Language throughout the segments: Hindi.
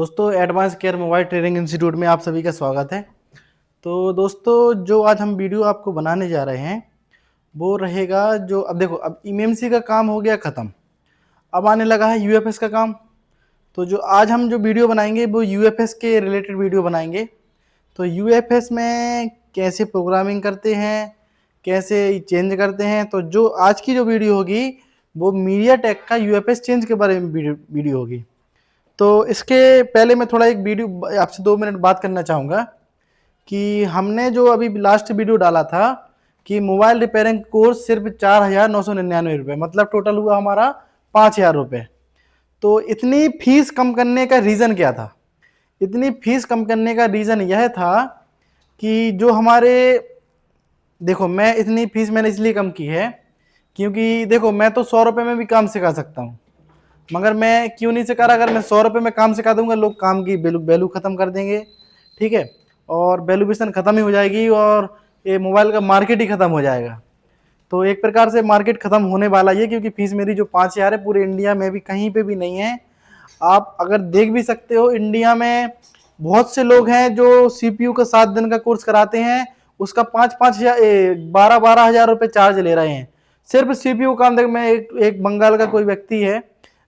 दोस्तों advance care mobile training institute में आप सभी का स्वागत है। तो दोस्तों जो आज हम वीडियो आपको बनाने जा रहे हैं वो रहेगा जो अब देखो अब एमएमसी का काम हो गया ख़त्म, अब आने लगा है यूएफएस का काम। तो जो आज हम जो वीडियो बनाएंगे वो यूएफएस के रिलेटेड वीडियो बनाएंगे। तो यूएफएस में कैसे प्रोग्रामिंग करते हैं, कैसे चेंज करते हैं, तो जो आज की जो वीडियो होगी वो मीडिया टेक का यूएफएस चेंज के बारे में वीडियो होगी। तो इसके पहले मैं थोड़ा एक वीडियो आपसे 2 मिनट बात करना चाहूँगा कि हमने जो अभी लास्ट वीडियो डाला था कि मोबाइल रिपेयरिंग कोर्स सिर्फ 4,999 रुपये, मतलब टोटल हुआ हमारा 5,000 रुपये। तो इतनी फीस कम करने का रीज़न क्या था? इतनी फीस कम करने का रीज़न यह था कि जो हमारे देखो मैं इतनी फीस मैंने इसलिए कम की है क्योंकि देखो मैं तो 100 रुपये में भी काम सिखा सकता हूँ, मगर मैं क्यों नहीं सिखा रहा? अगर मैं 100 रुपये में काम सिखा दूंगा लोग काम की वैल्यू ख़त्म कर देंगे, ठीक है, और वैल्यूएशन ख़त्म ही हो जाएगी और ये मोबाइल का मार्केट ही ख़त्म हो जाएगा। तो एक प्रकार से मार्केट ख़त्म होने वाला ही है क्योंकि फीस मेरी जो 5,000 है पूरे इंडिया में भी कहीं पे भी नहीं है। आप अगर देख भी सकते हो इंडिया में बहुत से लोग हैं जो सीपीयू का 7 दिन का कोर्स कराते हैं, उसका 5-5 हजार 12-12 हजार रुपये चार्ज ले रहे हैं सिर्फ सीपीयू काम। देख मैं एक बंगाल का कोई व्यक्ति है,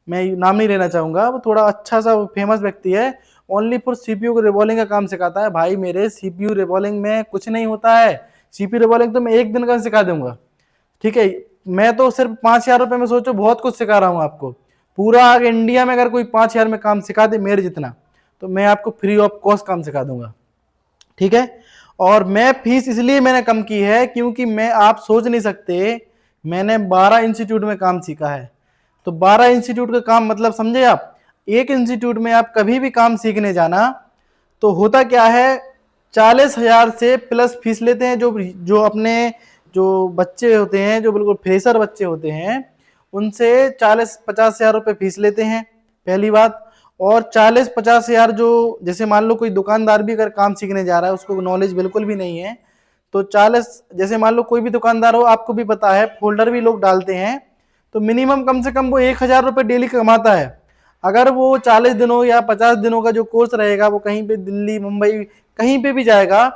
मैं नाम नहीं लेना चाहूँगा, वो थोड़ा अच्छा सा फेमस व्यक्ति है, ओनली फॉर सीपीयू को रिवॉल्विंग का काम सिखाता है। भाई मेरे सीपीयू रिवॉल्विंग में कुछ नहीं होता है, सीपीयू रिवॉल्विंग तो मैं 1 दिन का सिखा दूंगा, ठीक है। मैं तो सिर्फ 5,000 रुपये में सोचो बहुत कुछ सिखा रहा हूँ आपको। पूरा इंडिया में अगर कोई 5,000 में काम सिखा दे मेरे जितना, तो मैं आपको फ्री ऑफ कॉस्ट काम सिखा दूंगा, ठीक है। और मैं फीस इसलिए मैंने कम की है क्योंकि मैं आप सोच नहीं सकते, मैंने 12 इंस्टीट्यूट में काम सीखा है। तो 12 इंस्टीट्यूट का काम मतलब समझे आप, एक इंस्टीट्यूट में आप कभी भी काम सीखने जाना तो होता क्या है, 40,000 से प्लस फीस लेते हैं। जो जो अपने जो बच्चे होते हैं, जो बिल्कुल फ्रेशर बच्चे होते हैं, उनसे 40-50 हजार रुपये फीस लेते हैं, पहली बात। और 40-50 हजार जो जैसे मान लो कोई दुकानदार भी अगर काम सीखने जा रहा है, उसको नॉलेज बिल्कुल भी नहीं है, तो 40 जैसे मान लो कोई भी दुकानदार हो, आपको भी पता है फोल्डर भी लोग डालते हैं, तो मिनिमम कम से कम वो 1,000 रुपये डेली कमाता है। अगर वो 40 दिनों या 50 दिनों का जो कोर्स रहेगा, वो कहीं पे दिल्ली मुंबई कहीं पे भी जाएगा,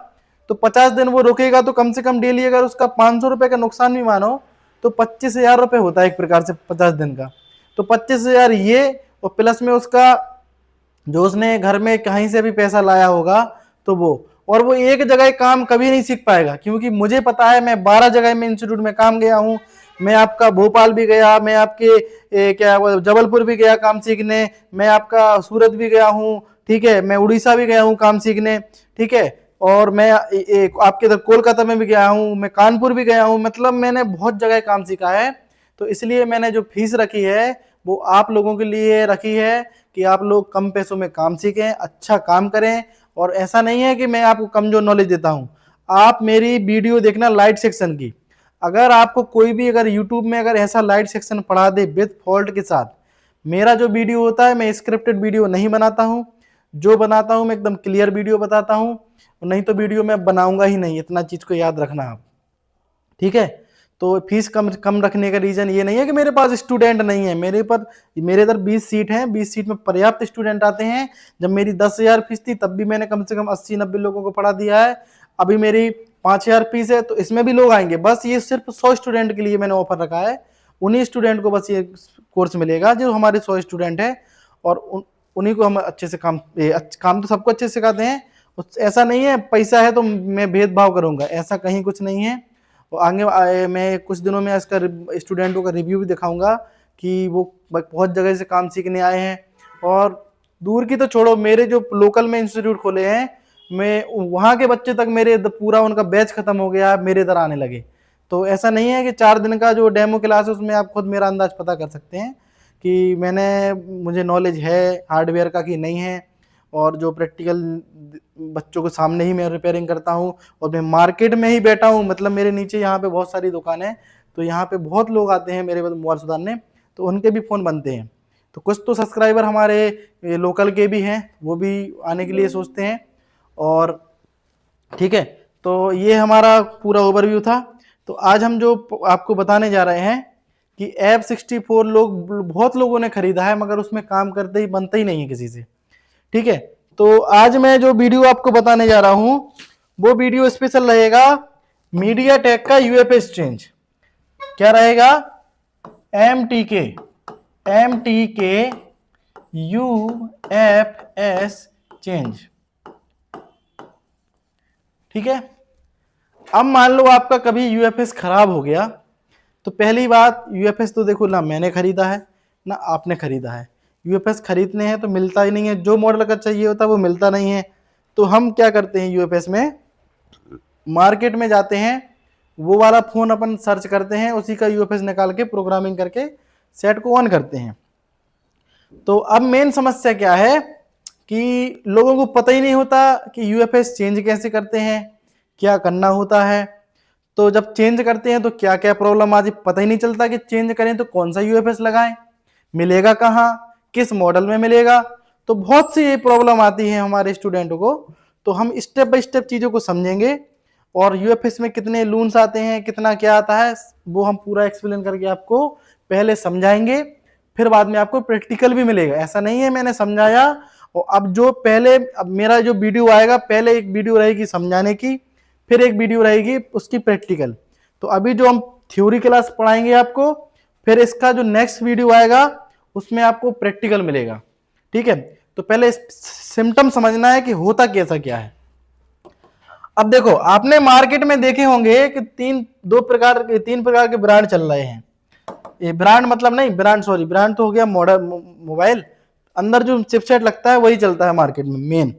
तो 50 दिन वो रुकेगा, तो कम से कम डेली अगर उसका 500 रुपये का नुकसान भी मानो तो 25,000 रुपये होता है एक प्रकार से 50 दिन का। तो 25,000 ये, और प्लस में उसका जो उसने घर में कहीं से भी पैसा लाया होगा तो वो, और वो एक जगह काम कभी नहीं सीख पाएगा क्योंकि मुझे पता है मैं 12 जगह में इंस्टीट्यूट में काम गया हूँ। मैं आपका भोपाल भी गया, मैं आपके क्या जबलपुर भी गया काम सीखने, मैं आपका सूरत भी गया हूँ, ठीक है, मैं उड़ीसा भी गया हूँ काम सीखने, ठीक है, और मैं आपके इधर कोलकाता में भी गया हूँ, मैं कानपुर भी गया हूँ, मतलब मैंने बहुत जगह काम सीखा है। तो इसलिए मैंने जो फीस रखी है वो आप लोगों के लिए रखी है कि आप लोग कम पैसों में काम सीखें, अच्छा काम करें। और ऐसा नहीं है कि मैं आपको कमजोर नॉलेज देता हूं। आप मेरी वीडियो देखना लाइट सेक्शन की, अगर आपको कोई भी अगर यूट्यूब में अगर ऐसा लाइट सेक्शन पढ़ा दे विद फॉल्ट के साथ, मेरा जो वीडियो होता है मैं स्क्रिप्टेड वीडियो नहीं बनाता हूं, जो बनाता हूं मैं एकदम क्लियर वीडियो बताता हूं, नहीं तो वीडियो मैं बनाऊंगा ही नहीं, इतना चीज को याद रखना आप, ठीक है। तो फीस कम कम रखने का रीजन ये नहीं है कि मेरे पास स्टूडेंट नहीं है, मेरे इधर 20 सीट हैं, 20 सीट में पर्याप्त स्टूडेंट आते हैं। जब मेरी 10,000 फीस थी तब भी मैंने कम से कम 80-90 लोगों को पढ़ा दिया है। अभी मेरी 5,000 फीस है तो इसमें भी लोग आएंगे, बस ये सिर्फ 100 स्टूडेंट के लिए मैंने ऑफर रखा है। उन्हीं स्टूडेंट को बस ये कोर्स मिलेगा जो हमारे 100 स्टूडेंट है, और उन्हीं को हम अच्छे से काम तो सबको अच्छे से सिखाते हैं। ऐसा नहीं है पैसा है तो मैं भेदभाव करूंगा, ऐसा कहीं कुछ नहीं है। और आगे मैं कुछ दिनों में इसका स्टूडेंटों का रिव्यू भी दिखाऊंगा कि वो बहुत जगह से काम सीखने आए हैं। और दूर की तो छोड़ो, मेरे जो लोकल में इंस्टीट्यूट खोले हैं, मैं वहाँ के बच्चे तक मेरे पूरा उनका बैच खत्म हो गया, मेरे इधर आने लगे। तो ऐसा नहीं है कि 4 दिन का जो डेमो क्लास है उसमें आप खुद मेरा अंदाज पता कर सकते हैं कि मुझे नॉलेज है हार्डवेयर का कि नहीं है। और जो प्रैक्टिकल बच्चों के सामने ही मैं रिपेयरिंग करता हूँ, और मैं मार्केट में ही बैठा हूँ, मतलब मेरे नीचे यहाँ पे बहुत सारी दुकानें हैं, तो यहाँ पे बहुत लोग आते हैं मेरे मोबाइल सुधारने, तो उनके भी फ़ोन बनते हैं। तो कुछ तो सब्सक्राइबर हमारे लोकल के भी हैं, वो भी आने के लिए सोचते हैं। और ठीक है, तो ये हमारा पूरा ओवरव्यू था। तो आज हम जो आपको बताने जा रहे हैं कि F64 बहुत लोगों ने खरीदा है, मगर उसमें काम करते ही बनता ही नहीं है किसी से, ठीक है, तो आज मैं जो वीडियो आपको बताने जा रहा हूं वो वीडियो स्पेशल रहेगा मीडियाटेक का यूएफएस चेंज। क्या रहेगा? MTK UFS change. ठीक है, अब मान लो आपका कभी यूएफएस खराब हो गया, तो पहली बात, यूएफएस तो देखो ना मैंने खरीदा है ना आपने खरीदा है। यूएफएस खरीदने हैं तो मिलता ही नहीं है, जो मॉडल का चाहिए होता है वो मिलता नहीं है। तो हम क्या करते हैं, यूएफएस में मार्केट में जाते हैं, वो वाला फोन अपन सर्च करते हैं, उसी का यूएफएस निकाल के प्रोग्रामिंग करके सेट को ऑन करते हैं। तो अब मेन समस्या क्या है कि लोगों को पता ही नहीं होता कि यूएफएस चेंज कैसे करते हैं, क्या करना होता है। तो जब चेंज करते हैं तो क्या क्या प्रॉब्लम आती, पता ही नहीं चलता कि चेंज करें तो कौन सा यूएफएस लगाएं, मिलेगा कहाँ, किस मॉडल में मिलेगा। तो बहुत सी ये प्रॉब्लम आती है हमारे स्टूडेंटों को। तो हम स्टेप बाय स्टेप चीज़ों को समझेंगे और यूएफएस में कितने लून्स आते हैं, कितना क्या आता है, वो हम पूरा एक्सप्लेन करके आपको पहले समझाएंगे, फिर बाद में आपको प्रैक्टिकल भी मिलेगा। ऐसा नहीं है मैंने समझाया और अब जो पहले, अब मेरा जो वीडियो आएगा पहले एक वीडियो रहेगी समझाने की, फिर एक वीडियो रहेगी उसकी प्रैक्टिकल। तो अभी जो हम थ्योरी क्लास पढ़ाएंगे आपको, फिर इसका जो नेक्स्ट वीडियो आएगा उसमें आपको प्रैक्टिकल मिलेगा। ठीक है, तो पहले सिम्टम समझना है कि होता कैसा क्या है। अब देखो, आपने मार्केट में देखे होंगे कि तीन प्रकार के ब्रांड चल रहे हैं। ये ब्रांड मतलब नहीं, ब्रांड सॉरी, ब्रांड तो हो गया मॉडल मोबाइल, अंदर जो चिपसेट लगता है वही चलता है मार्केट में मेन।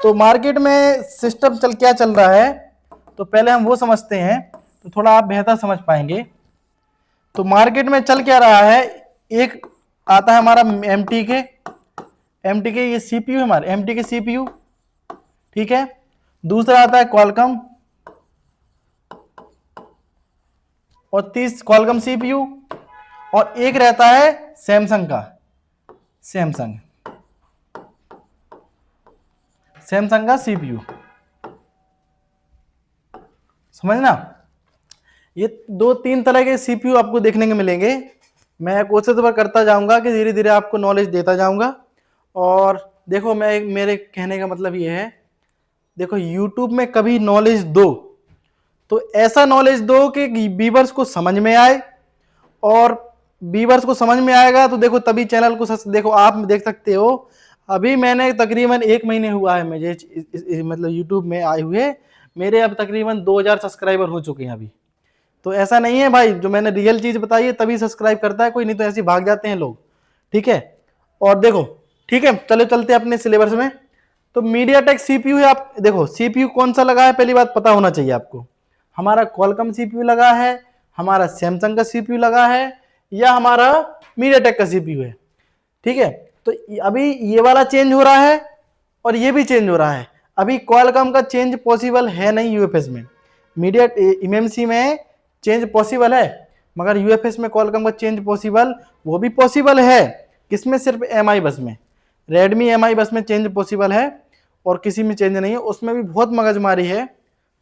तो मार्केट में सिस्टम क्या चल रहा है, तो पहले हम वो समझते हैं तो थोड़ा आप बेहतर समझ पाएंगे। तो मार्केट में चल क्या रहा है, एक आता है हमारा MTK ये सीपीयू है हमारे, MTK सीपीयू। ठीक है, दूसरा आता है क्वालकॉम और क्वालकॉम सीपीयू, और एक रहता है सैमसंग का, सैमसंग का सीपीयू। समझना, ये 2-3 तरह के सीपीयू आपको देखने को मिलेंगे। मैं कोशिश करता जाऊंगा कि धीरे धीरे आपको नॉलेज देता जाऊंगा। और देखो, मेरे कहने का मतलब ये है, देखो यूट्यूब में कभी नॉलेज दो तो ऐसा नॉलेज दो कि व्यूअर्स को समझ में आए, और व्यूअर्स को समझ में आएगा तो देखो तभी चैनल को देखो आप देख सकते हो। अभी मैंने तकरीबन 1 महीने हुआ है मुझे मतलब यूट्यूब में आए हुए, मेरे अब तकरीबन 2000 सब्सक्राइबर हो चुके हैं अभी। तो ऐसा नहीं है भाई, जो मैंने रियल चीज बताई है तभी सब्सक्राइब करता है कोई, नहीं तो ऐसे भाग जाते हैं लोग। ठीक है, और देखो, ठीक है चलो चलते हैं अपने सिलेबस में। तो मीडियाटेक सीपीयू है, आप देखो सीपीयू कौन सा लगा है, पहली बात पता होना चाहिए आपको। हमारा क्वालकॉम सीपीयू लगा है, हमारा सैमसंग का सीपीयू लगा है, या हमारा मीडियाटेक का सीपीयू है। ठीक है, तो अभी ये वाला चेंज हो रहा है और ये भी चेंज हो रहा है। अभी क्वालकॉम का चेंज पॉसिबल है नहीं यूएफएस में, एमएमसी में चेंज पॉसिबल है, मगर यूएफएस में क्वालकॉम का चेंज पॉसिबल, वो भी पॉसिबल है किसमें, सिर्फ एमआई बस में, रेडमी एमआई बस में चेंज पॉसिबल है और किसी में चेंज नहीं है। उसमें भी बहुत मगजमारी है,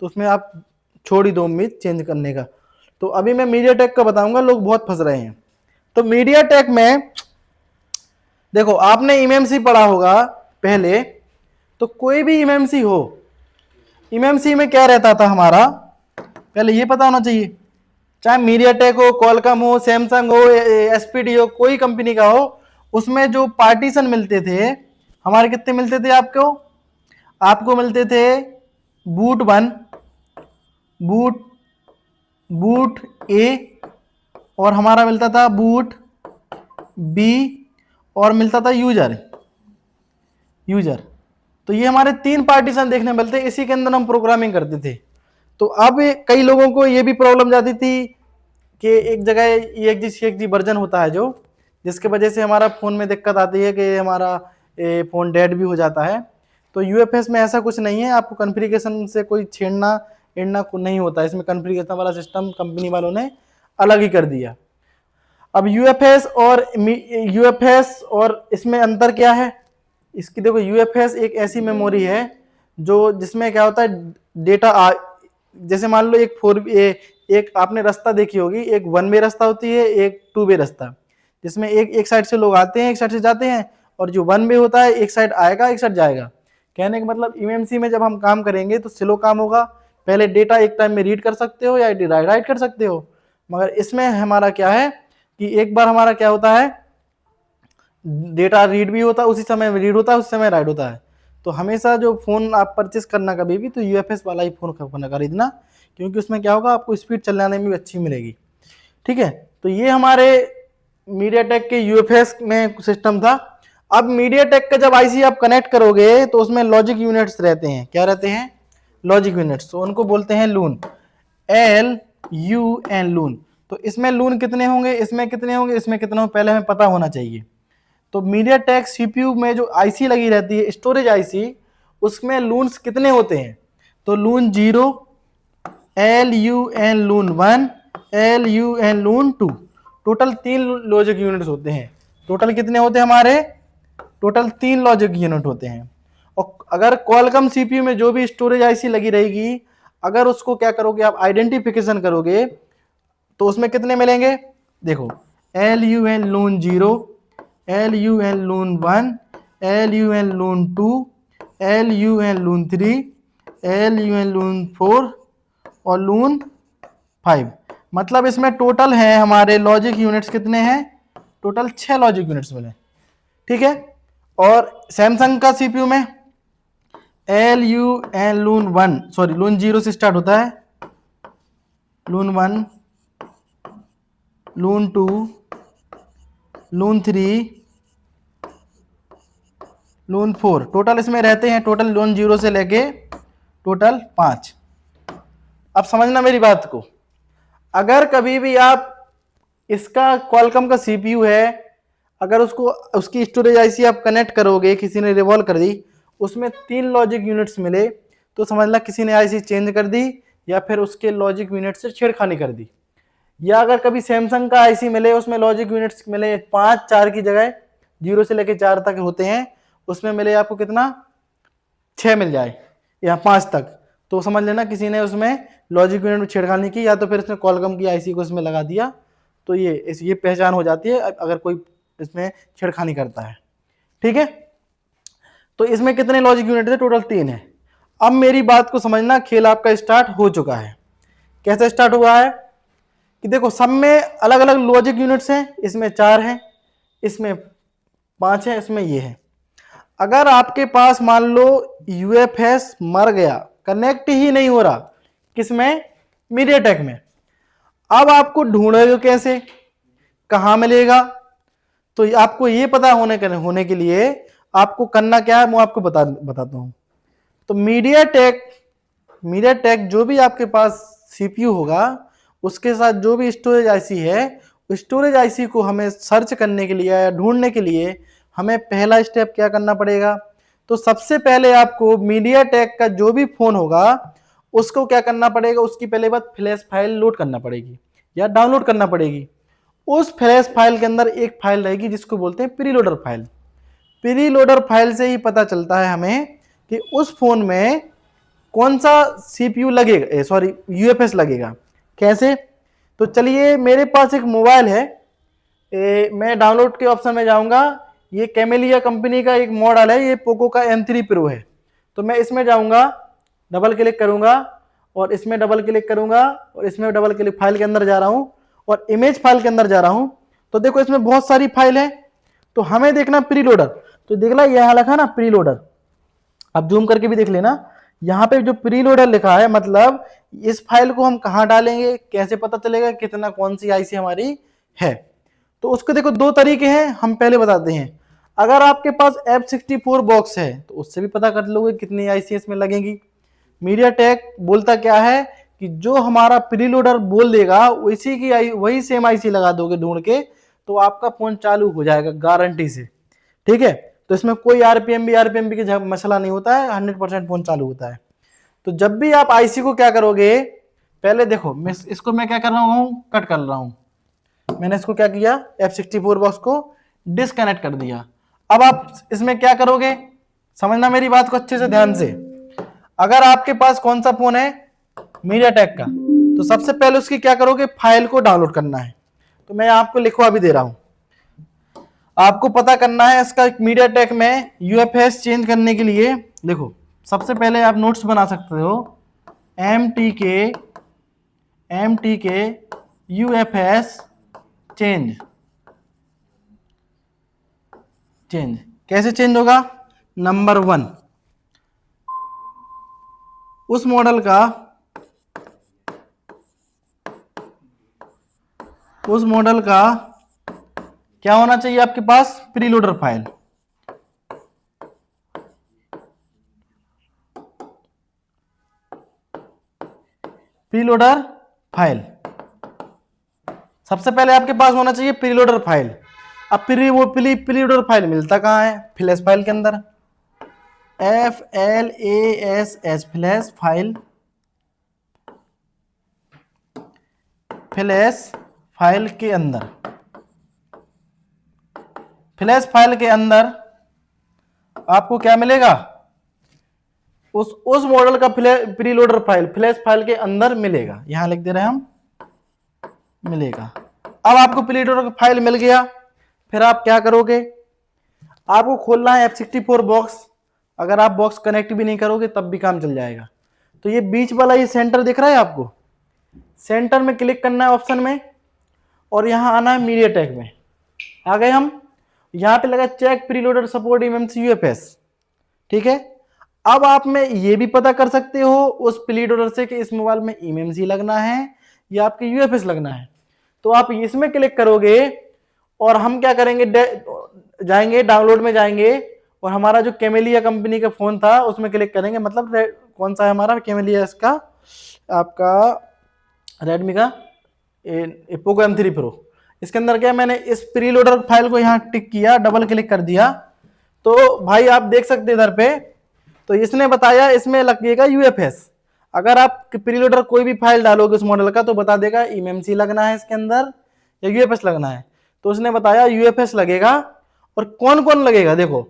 तो उसमें आप छोड़ ही दो उम्मीद चेंज करने का। तो अभी मैं मीडियाटेक का बताऊंगा, लोग बहुत फंस रहे हैं। तो मीडियाटेक में देखो, आपने एमएमसी पढ़ा होगा पहले, तो कोई भी एमएमसी हो, एमएमसी में क्या रहता था हमारा, पहले ये पता होना चाहिए, चाहे मीडियाटेक हो, क्वालकॉम हो, सैमसंग हो, एसपीडी हो, कोई कंपनी का हो, उसमें जो पार्टीशन मिलते थे हमारे, कितने मिलते थे आपको मिलते थे बूट 1, बूट ए, और हमारा मिलता था बूट बी, और मिलता था यूजर। तो ये हमारे 3 पार्टीशन देखने मिलते, इसी के अंदर हम प्रोग्रामिंग करते थे। तो अब कई लोगों को ये भी प्रॉब्लम जाती थी कि एक जगह EXE वर्जन होता है, जो जिसके वजह से हमारा फ़ोन में दिक्कत आती है कि हमारा फ़ोन डेड भी हो जाता है। तो यूएफएस में ऐसा कुछ नहीं है, आपको कॉन्फ़िगरेशन से कोई छेड़ना नहीं होता, इसमें कॉन्फ़िगरेशन वाला सिस्टम कंपनी वालों ने अलग ही कर दिया। अब यूएफएस और इसमें अंतर क्या है, इसकी देखो, यूएफएस एक ऐसी मेमोरी है जो जिसमें क्या होता है, डेटा जैसे मान लो एक आपने रास्ता देखी होगी, एक 1 वे रास्ता होती है, एक 2 वे रास्ता, जिसमें एक साइड से लोग आते हैं, एक साइड से जाते हैं, और जो 1 वे होता है एक साइड आएगा एक साइड जाएगा। कहने का मतलब ईएमसी में जब हम काम करेंगे तो स्लो काम होगा, पहले डेटा एक टाइम में रीड कर सकते हो या राइट कर सकते हो, मगर इसमें हमारा क्या है कि एक बार हमारा क्या होता है, डेटा रीड भी होता है उसी समय रीड होता है उसी समय राइट होता है। तो हमेशा जो फ़ोन आप परचेस करना कभी भी तो यूएफएस वाला ही फ़ोन खरीदना, क्योंकि उसमें क्या होगा आपको स्पीड चलाने में भी अच्छी मिलेगी। ठीक है, तो ये हमारे मीडियाटेक के यूएफएस में सिस्टम था। अब मीडियाटेक का जब आईसी आप कनेक्ट करोगे तो उसमें लॉजिक यूनिट्स रहते हैं। क्या रहते हैं? Logic units. तो उनको बोलते हैं लून, LUN लून। तो इसमें लून कितने होंगे, इसमें कितने होंगे, इसमें कितने होंगे, पहले हमें पता होना चाहिए। तो मीडियाटेक सीपीयू में जो आईसी लगी रहती है स्टोरेज आईसी, उसमें लून्स कितने होते हैं? तो लून 0, LUN लून 1, LUN लून 2, टोटल 3 लॉजिक यूनिट्स होते हैं। टोटल कितने होते हैं हमारे? टोटल 3 लॉजिक यूनिट होते हैं। और अगर क्वालकॉम सीपीयू में जो भी स्टोरेज आईसी लगी रहेगी, अगर उसको क्या करोगे आप आइडेंटिफिकेशन करोगे तो उसमें कितने मिलेंगे? देखो, LUN लून 0, LUN लून 1, LUN लून 2, LUN लून 3, LUN लून 4 और लून 5। मतलब इसमें टोटल है हमारे लॉजिक यूनिट्स कितने हैं? टोटल 6 लॉजिक यूनिट्स मिले। ठीक है, और सैमसंग का सीपीयू में LUN लून 1, सॉरी लून 0 से स्टार्ट होता है, लून 1, लून 2, लून 3, लून 4, टोटल इसमें रहते हैं टोटल लून 0 से लेके टोटल 5। अब समझना मेरी बात को, अगर कभी भी आप इसका क्वालकॉम का सीपीयू है, अगर उसको उसकी स्टोरेज आईसी आप कनेक्ट करोगे, किसी ने रिवॉल्व कर दी, उसमें 3 लॉजिक यूनिट्स मिले, तो समझ ला किसी ने आईसी चेंज कर दी या फिर उसके लॉजिक यूनिट से छेड़खानी कर दी। या अगर कभी सैमसंग का आईसी मिले, उसमें लॉजिक यूनिट्स मिले 5, 4 की जगह 0 से लेके 4 तक होते हैं, उसमें मिले आपको कितना? 6 मिल जाए या 5 तक, तो समझ लेना किसी ने उसमें लॉजिक यूनिट में छेड़खानी की, या तो फिर इसने क्वालकॉम की आईसी को इसमें लगा दिया। तो ये पहचान हो जाती है अगर कोई इसमें छेड़खानी करता है। ठीक है, तो इसमें कितने लॉजिक यूनिट थे? टोटल 3 है। अब मेरी बात को समझना, खेल आपका स्टार्ट हो चुका है। कैसे स्टार्ट हुआ है कि देखो, सब में अलग अलग लॉजिक यूनिट्स हैं, इसमें 4 हैं, इसमें 5 है, इसमें ये है। अगर आपके पास मान लो यूएफएस मर गया, कनेक्ट ही नहीं हो रहा, किसमें? मीडियाटेक में। अब आपको ढूंढोगे कैसे, कहां मिलेगा? तो आपको ये पता होने के लिए आपको करना क्या है, मैं आपको बताता हूं। तो मीडियाटेक जो भी आपके पास सीपीयू होगा, उसके साथ जो भी स्टोरेज आईसी है, स्टोरेज आईसी को हमें सर्च करने के लिए या ढूंढने के लिए हमें पहला स्टेप क्या करना पड़ेगा? तो सबसे पहले आपको मीडियाटेक का जो भी फोन होगा उसको क्या करना पड़ेगा? उसकी पहले बात फ्लैश फाइल लोड करना पड़ेगी या डाउनलोड करना पड़ेगी। उस फ्लैश फाइल के अंदर एक फाइल रहेगी जिसको बोलते हैं प्रीलोडर फाइल। प्रीलोडर फाइल से ही पता चलता है हमें कि उस फोन में कौन सा सीपीयू लगेगा, सॉरी यूएफएस लगेगा। कैसे? तो चलिए, मेरे पास एक मोबाइल है, मैं डाउनलोड के ऑप्शन में जाऊंगा, ये कैमेलिया कंपनी का एक मॉडल है, ये पोको का M3 प्रो है। तो मैं इसमें जाऊंगा, डबल क्लिक करूंगा और इसमें डबल क्लिक करूंगा और इसमें डबल क्लिक, फाइल के अंदर जा रहा हूं और इमेज फाइल के अंदर जा रहा हूं। तो देखो इसमें बहुत सारी फाइल है, तो हमें देखना प्रीलोडर। तो देख ला यहां लिखा ना प्रीलोडर, अब जूम करके भी देख लेना, यहाँ पे जो प्रीलोडर लिखा है, मतलब इस फाइल को हम कहाँ डालेंगे, कैसे पता चलेगा कितना कौन सी आईसी हमारी है? तो उसके देखो 2 तरीके हैं, हम पहले बताते हैं। अगर आपके पास F64 बॉक्स है तो उससे भी पता कर लोगे कितनी आईसी इसमें लगेंगी। मीडियाटेक बोलता क्या है कि जो हमारा प्रीलोडर बोल देगा उसी की वही सेम आईसी लगा दोगे ढूंढ के, तो आपका फोन चालू हो जाएगा गारंटी से। ठीक है, तो इसमें कोई आरपीएम भी की मसला नहीं होता है, 100% फोन चालू होता है। तो जब भी आप आईसी को क्या करोगे, पहले देखो इसको मैं क्या कर रहा हूँ, कट कर रहा हूं। मैंने इसको क्या किया, F64 बॉक्स को डिसकनेक्ट कर दिया। अब आप इसमें क्या करोगे, समझना मेरी बात को अच्छे से ध्यान से। अगर आपके पास कौन सा फोन है, मीडियाटेक का, तो सबसे पहले उसकी क्या करोगे, फाइल को डाउनलोड करना है। तो मैं आपको लिखवा भी दे रहा हूं। आपको पता करना है इसका मीडिया टेक में यूएफएस चेंज करने के लिए। देखो सबसे पहले आप नोट्स बना सकते हो, एम टी के यूएफएस चेंज कैसे चेंज होगा। नंबर 1, उस मॉडल का क्या होना चाहिए आपके पास, प्रीलोडर फाइल। प्रीलोडर फाइल सबसे पहले आपके पास होना चाहिए प्रीलोडर फाइल। अब प्रीलोडर फाइल मिलता कहाँ है, फ्लैश फाइल के अंदर, FLASH flash file, flash file के अंदर, फ्लैश फाइल के अंदर आपको क्या मिलेगा, उस मॉडल का प्रीलोडर फाइल फ्लैश फाइल के अंदर मिलेगा। यहां लिख दे रहे हैं हम, मिलेगा। अब आपको प्रीलोडर फाइल मिल गया, फिर आप क्या करोगे, आपको खोलना है F64 बॉक्स। अगर आप बॉक्स कनेक्ट भी नहीं करोगे तब भी काम चल जाएगा। तो ये बीच वाला ये सेंटर दिख रहा है आपको, सेंटर में क्लिक करना है ऑप्शन में, और यहां आना है मीडिया टेक में। आ गए हम, यहां पे लगा check preloader support eMMC UFS। ठीक है, अब आप में ये भी पता कर सकते हो उस प्रीलोडर से कि इस मोबाइल में eMMC लगना है या आपके UFS लगना है। तो आप इसमें क्लिक करोगे और हम क्या करेंगे, जाएंगे डाउनलोड में जाएंगे और हमारा जो कैमेलिया कंपनी का फोन था उसमें क्लिक करेंगे। मतलब कौन सा है हमारा कैमेलिया, इसका आपका रेडमी का पोको M3 Pro। इसके अंदर क्या, मैंने इस प्रीलोडर फाइल को यहाँ टिक किया, डबल क्लिक कर दिया, तो भाई आप देख सकते इधर पे, तो इसने बताया इसमें लगेगा UFS। अगर आप प्रीलोडर कोई भी फाइल डालोगे उस मॉडल का तो बता देगा eMMC लगना है इसके अंदर या UFS लगना है। तो उसने बताया UFS लगेगा। और कौन कौन लगेगा, देखो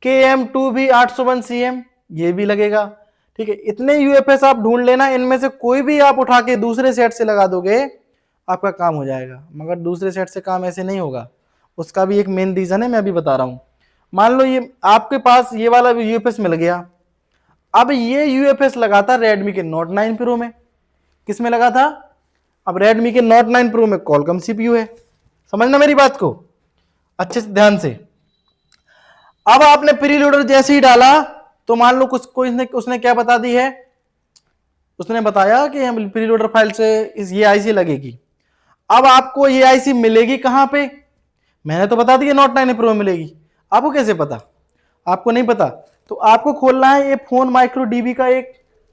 KM2B801CM ये भी लगेगा। ठीक है, इतने UFS आप ढूंढ लेना, इनमें से कोई भी आप उठा के दूसरे सेट से लगा दोगे आपका काम हो जाएगा। मगर दूसरे सेट से काम ऐसे नहीं होगा, उसका भी एक मेन रीजन है, मैं अभी बता रहा हूं। मान लो ये आपके पास ये वाला UFS मिल गया। अब ये UFS लगा था रेडमी के नोट 9 प्रो में। किस में लगा था, अब रेडमी के नोट 9 प्रो में कॉलकम CPU है। समझना मेरी बात को अच्छे से ध्यान से। अब आपने प्रीलोडर जैसे ही डाला तो मान लो उसने क्या बता दी है, उसने बताया कि हम प्रीलोडर फाइल से ये आईसी लगेगी। अब आपको ये आईसी मिलेगी कहां पे, मैंने तो बता दिया नोट 9 प्रो मिलेगी। आपको कैसे पता, आपको नहीं पता, तो आपको खोलना है ये फोन माइक्रो डीबी का एक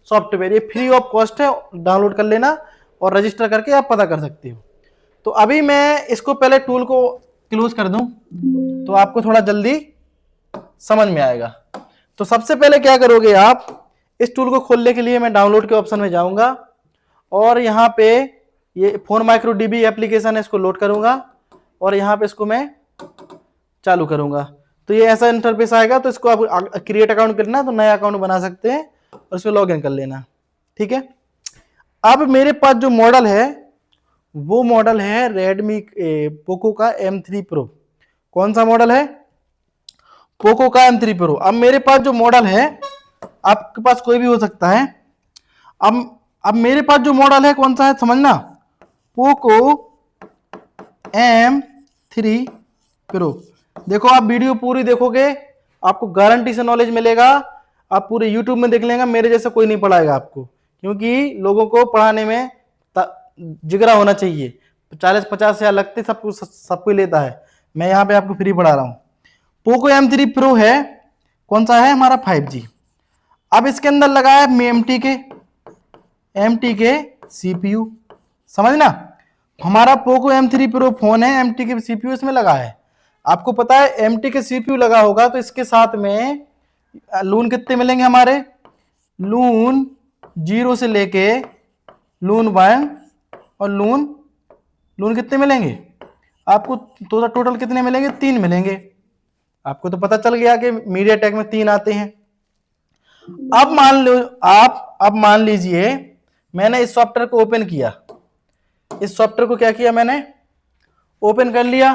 सॉफ्टवेयर, ये फ्री ऑफ कॉस्ट है, डाउनलोड कर लेना और रजिस्टर करके आप पता कर सकते हो। तो अभी मैं इसको पहले टूल को क्लोज कर दूं तो आपको थोड़ा जल्दी समझ में आएगा। तो सबसे पहले क्या करोगे आप, इस टूल को खोलने के लिए मैं डाउनलोड के ऑप्शन में जाऊंगा और यहाँ पे ये फोन माइक्रो डीबी एप्लीकेशन है, इसको लोड करूंगा और यहाँ पे इसको मैं चालू करूंगा। तो ये ऐसा इंटरफेस आएगा। तो इसको आप क्रिएट अकाउंट करना, तो नया अकाउंट बना सकते हैं और इसमें लॉग इन कर लेना। ठीक है, अब मेरे पास जो मॉडल है वो मॉडल है रेडमी पोको का M3 Pro। कौन सा मॉडल है, पोको का M3 Pro। अब मेरे पास जो मॉडल है, आपके पास कोई भी हो सकता है। अब मेरे पास जो मॉडल है कौन सा है समझना, पोको M3 Pro। देखो आप वीडियो पूरी देखोगे आपको गारंटी से नॉलेज मिलेगा। आप पूरे यूट्यूब में देख लेंगे, मेरे जैसा कोई नहीं पढ़ाएगा आपको, क्योंकि लोगों को पढ़ाने में जिगरा होना चाहिए। 40-50 हजार लगते सब कोई लेता है, मैं यहाँ पे आपको फ्री पढ़ा रहा हूँ। पोको M3 Pro है, कौन सा है हमारा 5G। अब इसके अंदर लगा है MT के CPU। समझना, हमारा पोको M3 Pro फोन है, MT के CPU इसमें लगा है। आपको पता है MT के CPU लगा होगा तो इसके साथ में लून कितने मिलेंगे हमारे, लून 0 से लेके लून 1 और लून कितने मिलेंगे आपको, तो टोटल कितने मिलेंगे, 3 मिलेंगे। आपको तो पता चल गया कि मीडिया टेक में 3 आते हैं। अब मान लीजिए मैंने इस सॉफ्टवेयर को ओपन किया, इस सॉफ्टवेयर को क्या किया मैंने, ओपन कर लिया।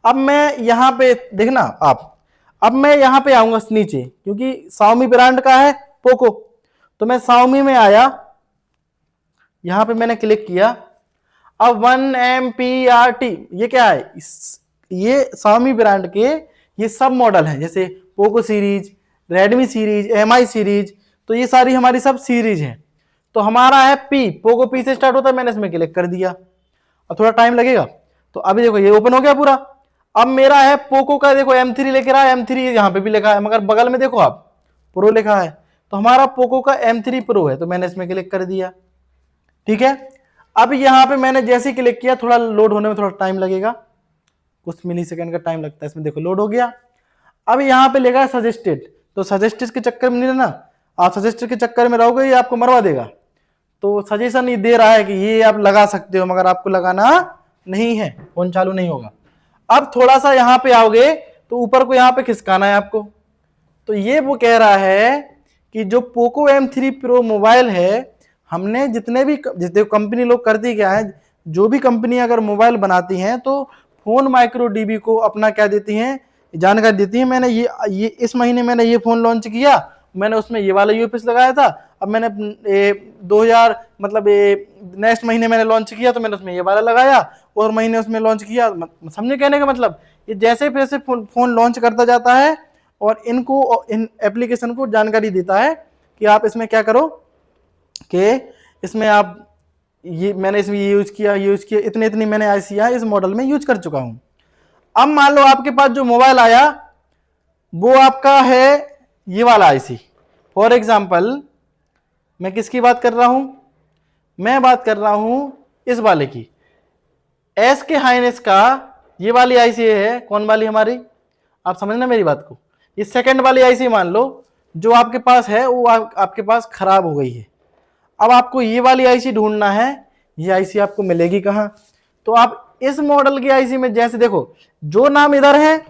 अब मैं यहाँ पे देखना आप, अब मैं यहाँ पे आऊंगा नीचे, क्योंकि Xiaomi ब्रांड का है पोको, तो मैं Xiaomi में आया, यहाँ पे मैंने क्लिक किया। अब 1MPRT ये क्या है, ये Xiaomi ब्रांड के ये सब मॉडल हैं, जैसे Poco series, Redmi series, MI series, तो ये सारी हमारी सब सीरीज हैं। तो हमारा है पी, पोको पी से स्टार्ट होता है, मैंने इसमें क्लिक कर दिया। अब थोड़ा टाइम लगेगा, तो अभी देखो ये ओपन हो गया पूरा। अब मेरा है पोको का, देखो M3 लेके रहा है, M3 यहाँ पे भी लिखा है, मगर बगल में देखो आप प्रो लिखा है, तो हमारा पोको का M3 प्रो है, तो मैंने इसमें क्लिक कर दिया। ठीक है, अब यहाँ पे मैंने जैसे ही क्लिक किया, थोड़ा लोड होने में थोड़ा टाइम लगेगा, कुछ मिली सेकेंड का टाइम लगता है इसमें, देखो लोड हो गया। अब यहाँ पे लेगा सजेस्टेड, तो सजेस्टेड के चक्कर में नहीं रहना, आप सजेस्टेड के चक्कर में रहोगे ये आपको मरवा देगा। तो सजेशन ये दे रहा है कि ये आप लगा सकते हो, मगर आपको लगाना नहीं है, फोन चालू नहीं होगा। अब थोड़ा सा यहाँ पे आओगे तो ऊपर को यहाँ पे खिसकाना है आपको, तो ये वो कह रहा है कि जो पोको M3 प्रो मोबाइल है, हमने जितने भी कंपनी लोग करती क्या है, जो भी कंपनी अगर मोबाइल बनाती हैं तो फोन माइक्रो डीबी को अपना क्या देती हैं, जानकारी देती है। मैंने ये इस महीने मैंने ये फोन लॉन्च किया, मैंने उसमें ये वाला यूएफएस लगाया था। अब मैंने 2000 मतलब नेक्स्ट महीने मैंने लॉन्च किया तो मैंने उसमें ये वाला लगाया, और महीने उसमें लॉन्च किया। समझे कहने का मतलब, ये जैसे जैसे फोन लॉन्च करता जाता है और इनको इन एप्लीकेशन को जानकारी देता है कि आप इसमें क्या करो, कि इसमें आप ये मैंने इसमें यूज किया इतने इतनी मैंने आईसियां इस मॉडल में यूज कर चुका हूं। अब मान लो आपके पास जो मोबाइल आया वो आपका है ये वाला आईसी। फॉर एग्जाम्पल मैं किसकी बात कर रहा हूं, मैं बात कर रहा हूं इस वाले की, एस के हाइनेस का ये वाली आईसी है। कौन वाली हमारी, आप समझना मेरी बात को, ये सेकंड वाली आईसी मान लो जो आपके पास है वो आपके पास खराब हो गई है। अब आपको ये वाली आईसी ढूंढना है, ये आईसी आपको मिलेगी कहां, तो आप इस मॉडल की आईसी में जैसे देखो जो नाम इधर है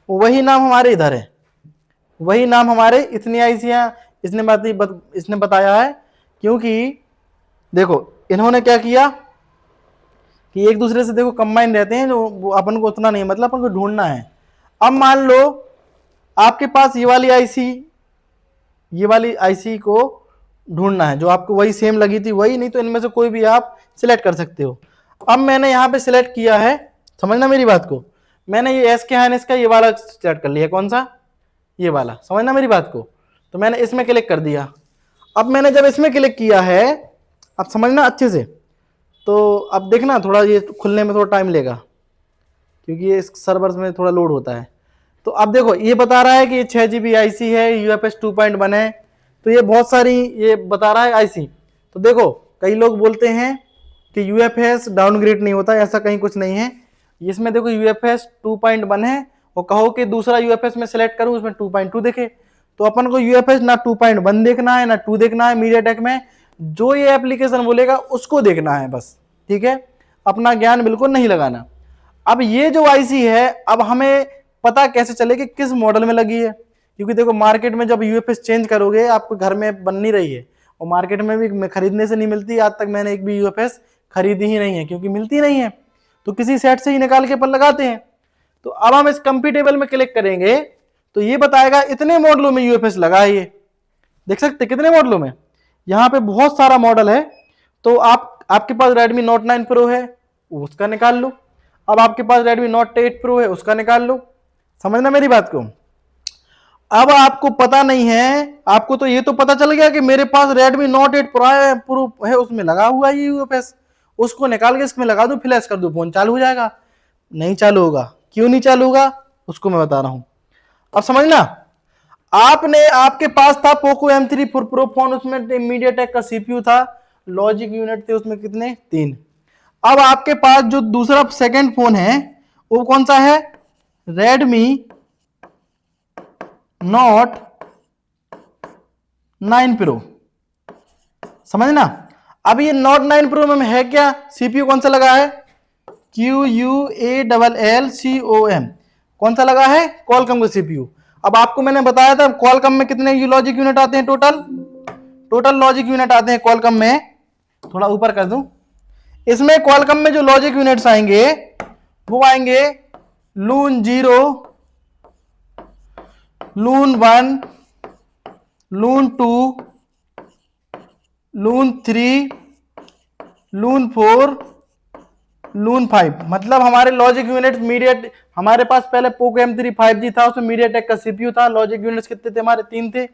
वही नाम हमारे इधर है, वही नाम हमारे इतनी आईसियां इसने बताया है। क्योंकि देखो इन्होंने क्या किया कि एक दूसरे से देखो कंबाइन रहते हैं, जो वो अपन को उतना नहीं मतलब अपन को ढूंढना है। अब मान लो आपके पास ये वाली आईसी को ढूंढना है, जो आपको वही सेम लगी थी वही, नहीं तो इनमें से कोई भी आप सिलेक्ट कर सकते हो। अब मैंने यहाँ पे सिलेक्ट किया है, समझना मेरी बात को, मैंने ये एस के हाइनेस का ये वाला सिलेक्ट कर लिया, कौन सा, ये वाला, समझना मेरी बात को। तो मैंने इसमें क्लिक कर दिया। अब मैंने जब इसमें क्लिक किया है, अब समझना अच्छे से, तो अब देखना थोड़ा ये खुलने में थोड़ा टाइम लेगा, क्योंकि ये इस सर्वर में थोड़ा लोड होता है। तो अब देखो ये बता रहा है कि ये 6GB आईसी है, UFS 2.1 है, तो ये बहुत सारी ये बता रहा है आईसी। तो देखो कई लोग बोलते हैं कि UFS डाउनग्रेड नहीं होता, ऐसा कहीं कुछ नहीं है। इसमें देखो UFS 2.1 है, और कहो कि दूसरा UFS में सेलेक्ट करूं उसमें 2.2 देखे, तो अपन को UFS ना 2.1 देखना है ना 2 देखना है। मीडियाटेक में जो ये एप्लीकेशन बोलेगा उसको देखना है बस, ठीक है, अपना ज्ञान बिल्कुल नहीं लगाना। अब ये जो आईसी है, अब हमें पता कैसे चले कि किस मॉडल में लगी है, क्योंकि देखो मार्केट में जब UFS चेंज करोगे आपको घर में बन नहीं रही है, और मार्केट में भी खरीदने से नहीं मिलती। आज तक मैंने एक भी UFS खरीदी ही नहीं है, क्योंकि मिलती नहीं है, तो किसी सेट से ही निकाल के अपन लगाते हैं। तो अब हम इस कंपेटेबल में क्लिक करेंगे तो ये बताएगा इतने मॉडलों में UFS लगा है। ये देख सकते कितने मॉडलों में, यहाँ पे बहुत सारा मॉडल है। तो आपके पास Redmi Note 9 Pro है, उसका निकाल लो। अब आपके पास Redmi Note 8 Pro है, उसका निकाल लो। समझना मेरी बात को। अब आपको पता नहीं है, आपको तो ये तो पता चल गया कि मेरे पास Redmi Note 8 Pro है, उसमें लगा हुआ है ये UFS, उसको निकाल के इसमें लगा दूं, फ्लैश कर दूं, फोन चालू हो जाएगा। नहीं चालू होगा, क्यों नहीं चालू होगा उसको मैं बता रहा हूं। अब समझना, आपके पास था पोको M3 प्रो फोन, उसमें मीडियाटेक का CPU था, लॉजिक यूनिट थे उसमें कितने, 3। अब आपके पास जो दूसरा सेकंड फोन है वो कौन सा है, Redmi Note 9 Pro, समझना। अब ये Note 9 Pro में है क्या, CPU कौन सा लगा है, QUALLCOM, कौन सा लगा है, Qualcomm का CPU। अब आपको मैंने बताया था Qualcomm में कितने लॉजिक यूनिट आते हैं, टोटल लॉजिक यूनिट आते हैं Qualcomm में, थोड़ा ऊपर कर दूं, इसमें Qualcomm में जो लॉजिक यूनिट्स आएंगे वो आएंगे लून 0, लून 1, लून 2, लून 3, लून 4, लून 5। मतलब हमारे लॉजिक यूनिट मीडिया, हमारे पास पहले पोको M3 5G था, उसमें मीडियाटेक का सीपीयू था, लॉजिक यूनिट्स कितने थे हमारे 3 थे।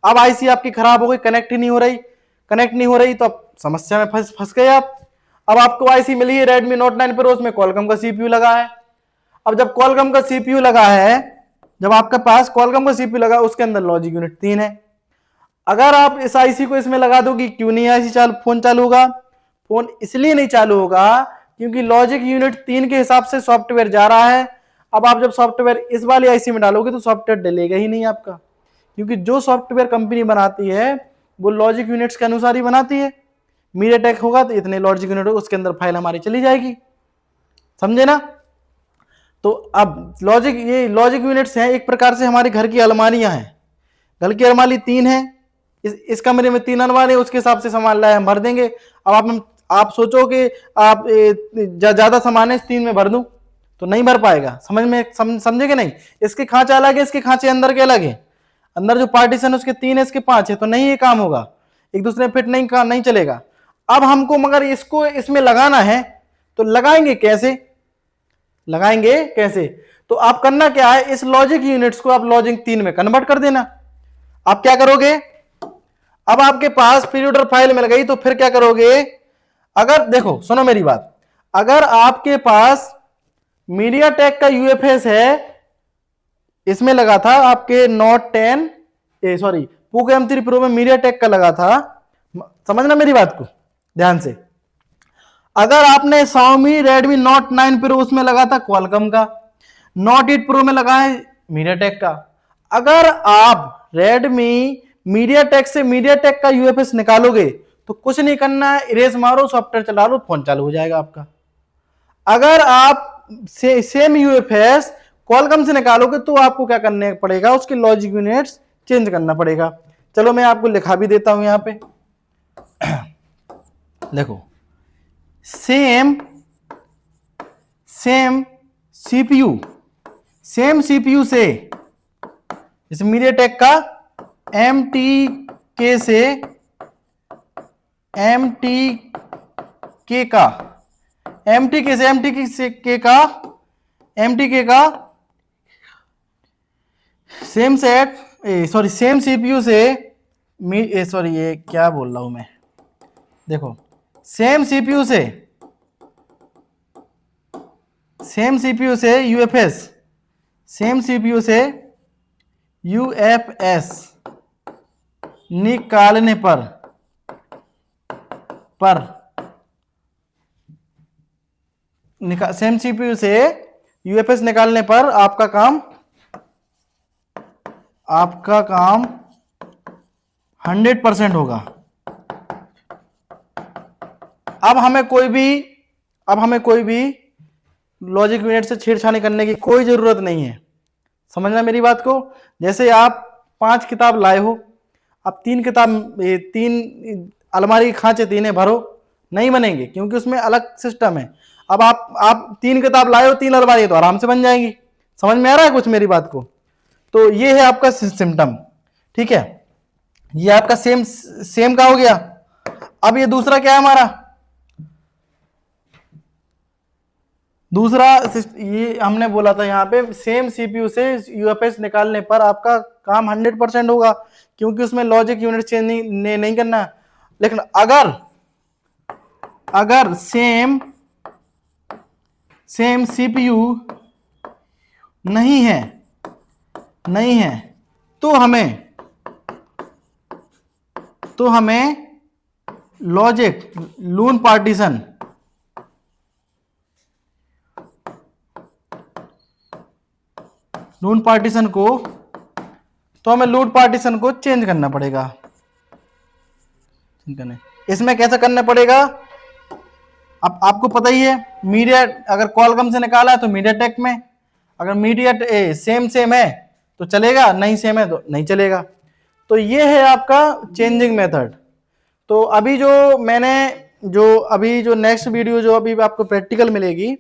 अब आईसी आपकी खराब हो गई, कनेक्ट ही नहीं हो रही, कनेक्ट नहीं हो रही, तो अब समस्या में फंस गए आप। अब आपको आईसी मिली है Redmi Note 9 Pro, उसमें Qualcomm का सीपीयू लगा है। अब जब Qualcomm का सीपीयू लगा है, जब आपके पास Qualcomm का सीपीयू लगा, उसके अंदर लॉजिक यूनिट 3 है। अगर आप इस आईसी को इसमें लगा दोगे, क्यों नहीं आईसी फोन चालू होगा? फोन इसलिए नहीं चालू होगा क्योंकि लॉजिक यूनिट 3 के हिसाब से सॉफ्टवेयर जा रहा है। अब आप जब सॉफ्टवेयर इस वाली आईसी में डालोगे तो सॉफ्टवेयर डलेगा ही नहीं आपका, क्योंकि जो सॉफ्टवेयर कंपनी बनाती है वो लॉजिक यूनिट्स के अनुसार ही बनाती है। मीडियाटेक होगा तो इतने लॉजिक यूनिट, उसके अंदर फाइल हमारी चली जाएगी, समझे ना? तो अब ये लॉजिक यूनिट्स हैं, एक प्रकार से हमारी घर की अलमारियां हैं। घर की अलमारी 3 है, इस कमरे में 3 अलमारी, उसके हिसाब से सामान लाए हम भर देंगे। अब आप सोचो कि आप ज्यादा सामान है इस 3 में भर दूं तो नहीं भर पाएगा, समझे कि नहीं? इसके खांचे अलग है, इसके खांचे अंदर के अलग है, अंदर जो पार्टीशन है उसके 3 है, इसके 5 है, तो नहीं ये काम होगा, एक दूसरे में फिट नहीं चलेगा। अब हमको मगर इसको इसमें लगाना है, तो लगाएंगे कैसे? तो आप करना क्या है, इस लॉजिक यूनिट्स को आप लॉजिक 3 में कन्वर्ट कर देना। आप क्या करोगे, अब आपके पास पीरियडर फाइल मिल गई, तो फिर क्या करोगे? अगर देखो सुनो मेरी बात, अगर आपके पास मीडियाटेक का यूएफएस है, इसमें लगा था आपके पोको M3 Pro में मीडियाटेक का लगा था, समझना मेरी बात को ध्यान से। अगर आपने Xiaomi Redmi Note 9 Pro, उसमें लगा था Qualcomm का, Note 8 Pro में लगा है मीडियाटेक का। अगर आप Redmi मीडियाटेक से मीडियाटेक का यूएफएस निकालोगे तो कुछ नहीं करना है, इरेज मारो, सॉफ्टवेयर चला लो, फोन चालू हो जाएगा आपका। अगर आप सेम यूएफएस Qualcomm से निकालोगे तो आपको क्या करना पड़ेगा, उसके लॉजिक यूनिट्स चेंज करना पड़ेगा। चलो मैं आपको लिखा भी देता हूं यहां पे देखो, सेम सीपीयू से, इस मीडियाटेक का MTK का सेम सीपीयू से, ये क्या बोल रहा हूं मैं, देखो सेम सीपीयू से यूएफएस निकालने पर सेम सीपीयू से यूएफएस निकालने पर आपका काम 100% होगा। अब हमें कोई भी लॉजिक यूनिट से छेड़छाड़ी करने की कोई जरूरत नहीं है, समझना मेरी बात को। जैसे आप 5 किताब लाए हो, अब 3 अलमारी के खांचे 3 भरो, नहीं बनेंगे क्योंकि उसमें अलग सिस्टम है। अब आप 3 किताब लाए हो, 3 अलमारी तो आराम से बन जाएंगी। समझ में आ रहा है कुछ मेरी बात को? तो ये है आपका सिस्टम, ठीक है। ये आपका सेम का हो गया। अब ये दूसरा क्या है हमारा, दूसरा ये हमने बोला था यहाँ पे सेम सीपीयू से यूएफएस निकालने पर आपका काम 100% होगा, क्योंकि उसमें लॉजिक यूनिट चेंज नहीं करना। लेकिन अगर सेम सीपीयू नहीं है तो हमें लॉजिक लून पार्टीशन को चेंज करना पड़ेगा। इसमें कैसे करना पड़ेगा, अब आपको पता ही है, अगर Qualcomm से निकाला है तो मीडियाटेक में, अगर सेम है तो चलेगा, नहीं सेम है तो नहीं चलेगा। तो ये है आपका चेंजिंग मेथड। तो अभी जो नेक्स्ट वीडियो जो अभी आपको प्रैक्टिकल मिलेगी,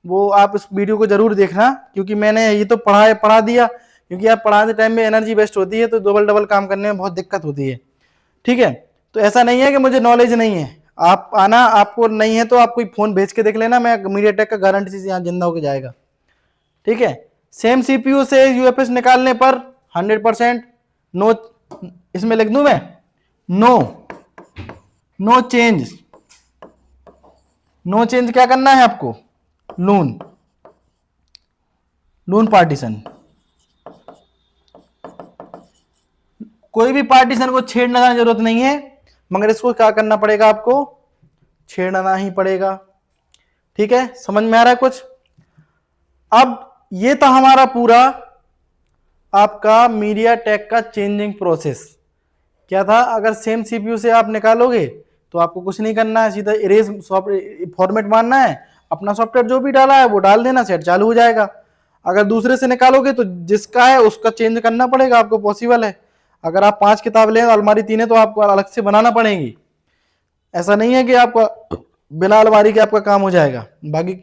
वो आप इस वीडियो को जरूर देखना, क्योंकि मैंने ये तो पढ़ा दिया, क्योंकि आप पढ़ाते टाइम में एनर्जी वेस्ट होती है तो डबल काम करने में बहुत दिक्कत होती है। ठीक है, तो ऐसा नहीं है कि मुझे नॉलेज नहीं है, आप आना, आपको नहीं है तो आप कोई फोन भेज के देख लेना, मैं मीडियाटेक का गारंटी से यहाँ जिंदा होकर जाएगा। ठीक है, सेम सीपीयू से यूएफएस निकालने पर 100% नो, इसमें लिख दूं मैं नो चेंज। नो चेंज क्या करना है आपको, लून पार्टीशन, कोई भी पार्टीशन को छेड़ने की जरूरत नहीं है, मगर इसको क्या करना पड़ेगा, आपको छेड़ना ही पड़ेगा। ठीक है, समझ में आ रहा है कुछ। अब ये था हमारा पूरा आपका मीडियाटेक का चेंजिंग प्रोसेस। क्या था, अगर सेम सीपीयू से आप निकालोगे तो आपको कुछ नहीं करना है, सीधा इरेज फॉर्मेट मारना है, अपना सॉफ्टवेयर जो भी डाला है वो डाल देना, सेट चालू हो जाएगा। अगर दूसरे से निकालोगे तो जिसका है उसका चेंज करना पड़ेगा, आपको पॉसिबल है। अगर आप 5 किताब लें, अलमारी 3 है, तो आपको अलग से बनाना पड़ेगी। ऐसा नहीं है कि आपका बिना अलमारी के आपका काम हो जाएगा, बाकी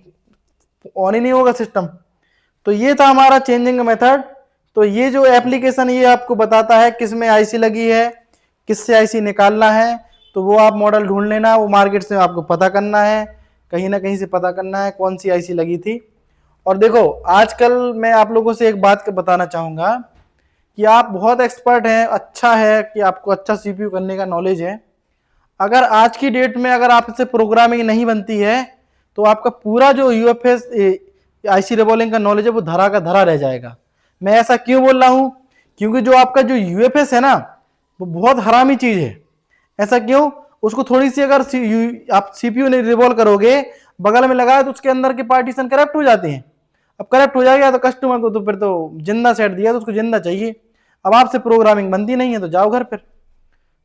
ऑन ही नहीं होगा सिस्टम। तो ये था हमारा चेंजिंग मेथड। तो ये जो एप्लीकेशन ये आपको बताता है किस में आईसी लगी है, किससे आईसी निकालना है, तो वो आप मॉडल ढूंढ लेना, वो मार्केट से आपको पता करना है, कहीं ना कहीं से पता करना है कौन सी आईसी लगी थी। और देखो, आजकल मैं आप लोगों से एक बात बताना चाहूंगा कि आप बहुत एक्सपर्ट हैं, अच्छा है कि आपको अच्छा सीपीयू करने का नॉलेज है। अगर आज की डेट में अगर आपसे प्रोग्रामिंग नहीं बनती है तो आपका पूरा जो यूएफएस आईसी रिवॉल्विंग का नॉलेज है वो धरा का धरा रह जाएगा। मैं ऐसा क्यों बोल रहा हूं, क्योंकि जो आपका जो यूएफएस है ना वो बहुत हरामी चीज है। ऐसा क्यों, उसको थोड़ी सी अगर आप सीपीयू नहीं रिवॉल्व करोगे, बगल में लगाए, तो उसके अंदर के पार्टीशन करप्ट हो जाते हैं। अब करप्ट हो जाएगा तो कस्टमर को तो फिर तो जिंदा सेट दिया तो उसको जिंदा चाहिए। अब आपसे प्रोग्रामिंग बनती नहीं है तो जाओ घर, फिर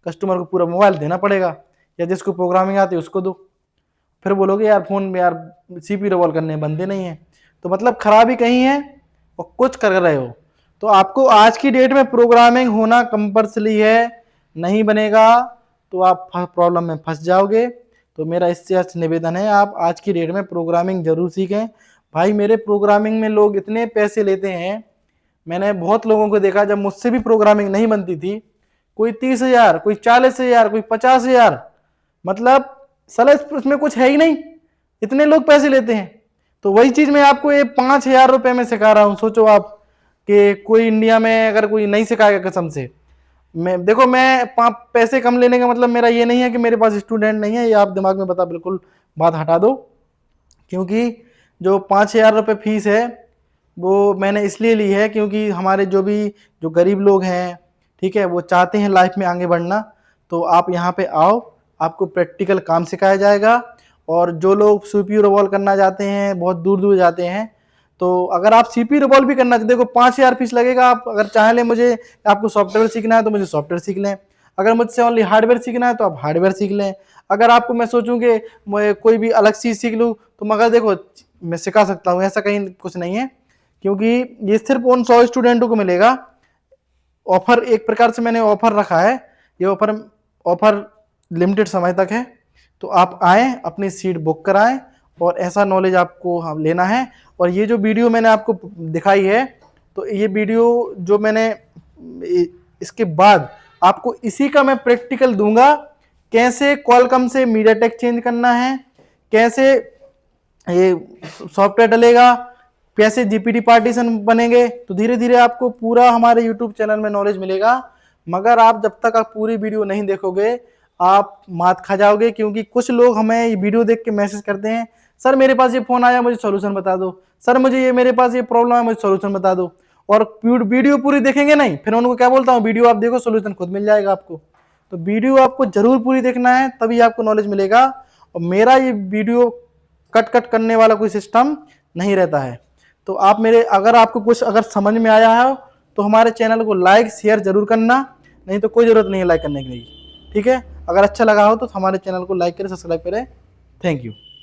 कस्टमर को पूरा मोबाइल देना पड़ेगा, या जिसको प्रोग्रामिंग आती है उसको दो। फिर बोलोगे यार फोन में यार सीपीयू रिवॉल्व करने बनते नहीं है, तो मतलब खराबी कहीं है और कुछ कर रहे हो। तो आपको आज की डेट में प्रोग्रामिंग होना कंपल्सरी है, नहीं बनेगा तो आप प्रॉब्लम में फंस जाओगे। तो मेरा इससे अच्छा निवेदन है, आप आज की डेट में प्रोग्रामिंग जरूर सीखें। भाई मेरे प्रोग्रामिंग में लोग इतने पैसे लेते हैं, मैंने बहुत लोगों को देखा, जब मुझसे भी प्रोग्रामिंग नहीं बनती थी, कोई 30,000, कोई 40,000, कोई 50,000, मतलब साला इसमें कुछ है ही नहीं, इतने लोग पैसे लेते हैं। तो वही चीज मैं आपको ये 5,000 रुपए में सिखा रहा हूं। सोचो आप कि कोई इंडिया में अगर कोई नहीं सिखाएगा कसम से। मैं देखो, मैं पैसे कम लेने का मतलब मेरा ये नहीं है कि मेरे पास स्टूडेंट नहीं है, ये आप दिमाग में बिल्कुल बात हटा दो। क्योंकि जो 5,000 रुपये फीस है वो मैंने इसलिए ली है क्योंकि हमारे जो गरीब लोग हैं, ठीक है, वो चाहते हैं लाइफ में आगे बढ़ना। तो आप यहाँ पे आओ, आपको प्रैक्टिकल काम सिखाया जाएगा। और जो लोग सीपीयू रिवॉल्व करना चाहते हैं, बहुत दूर दूर जाते हैं, तो अगर आप सीपीयू रिवॉल्व भी करना चाहते, देखो 5,000 फीस लगेगा। आप अगर चाह लें मुझे आपको सॉफ्टवेयर सीखना है तो मुझे सॉफ्टवेयर सीख लें, अगर मुझसे ओनली हार्डवेयर सीखना है तो आप हार्डवेयर सीख लें। अगर आपको मैं सोचूं कि मैं कोई भी अलग चीज़ सीख लूँ तो मगर देखो मैं सिखा सकता हूँ, ऐसा कहीं कुछ नहीं है, क्योंकि ये सिर्फ उन 100 स्टूडेंटों को मिलेगा। ऑफर एक प्रकार से मैंने ऑफर रखा है, ये ऑफर लिमिटेड समय तक है। तो आप आएँ, अपनी सीट बुक कराएं और ऐसा नॉलेज आपको हम लेना है। और ये जो वीडियो मैंने आपको दिखाई है, तो ये वीडियो जो मैंने इसके बाद आपको इसी का मैं प्रैक्टिकल दूंगा, कैसे क्वालकॉम से मीडियाटेक चेंज करना है, कैसे ये सॉफ्टवेयर डलेगा, कैसे जीपीटी पार्टीशन बनेंगे। तो धीरे धीरे आपको पूरा हमारे यूट्यूब चैनल में नॉलेज मिलेगा। मगर आप जब तक आप पूरी वीडियो नहीं देखोगे आप मात खा जाओगे। क्योंकि कुछ लोग हमें ये वीडियो देख के मैसेज करते हैं, सर मेरे पास ये फोन आया मुझे सॉल्यूशन बता दो, सर मुझे ये मेरे पास ये प्रॉब्लम है मुझे सॉल्यूशन बता दो। और वीडियो पूरी देखेंगे नहीं, फिर उनको क्या बोलता हूँ, वीडियो आप देखो सॉल्यूशन खुद मिल जाएगा आपको। तो वीडियो आपको जरूर पूरी देखना है, तभी आपको नॉलेज मिलेगा। और मेरा ये वीडियो कट करने वाला कोई सिस्टम नहीं रहता है। तो आप मेरे अगर आपको कुछ अगर समझ में आया है तो हमारे चैनल को लाइक शेयर जरूर करना, नहीं तो कोई ज़रूरत नहीं है लाइक करने की। ठीक है, अगर अच्छा लगा हो तो हमारे चैनल को लाइक करें, सब्सक्राइब करें। Thank you.